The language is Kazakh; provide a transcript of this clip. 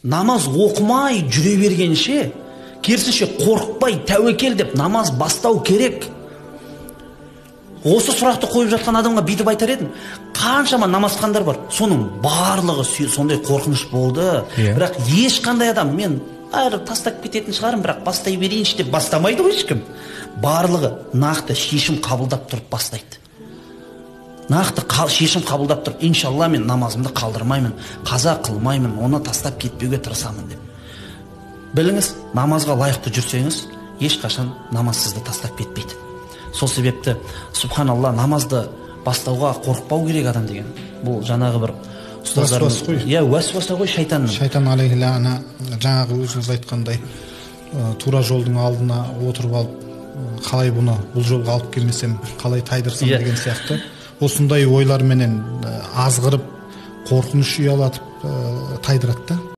намаз оқымай жүре бергенше, керісінше қорықпай тәуекел деп намаз бастау керек. Осы сұрақты қойып жатқан адамға бүйтіп айтар едім, қаншама намазхандар бар, соның барлығы сондай қорқыныш болды. Бірақ ешқандай адам, мен тастап кететін шығарым, бірақ бастай берейінші деп бастамайды ғой ешкім. Барлығы нақты шешім қабылдап тұрып бастайды. Нақты шешім қабылдап тұрып, иншалла мен намазымды қалдырмаймын, қаза қылмаймын, оны тастап кетпеуге тырысамын деп. Біліңіз, намазға лайықты жүрсеңіз, ешқашан намаз сізді тастап кетпейді. Сол себепті, субханалла, намазды бастауға қорықпау керек адам деген. Бұл жаңағы бір уәсуас қой. Уәсуас ғой, шайтанның. Шайтан алейхи лана, жаңағы өзіңіз айтқандай, тура жолдың алдына отырып алып, қалай бұл жолға алып келмесем, қалай тайдырсам деген сияқты. Осындай ойларменен азғырып, қорқыныш ұялатып тайдырады.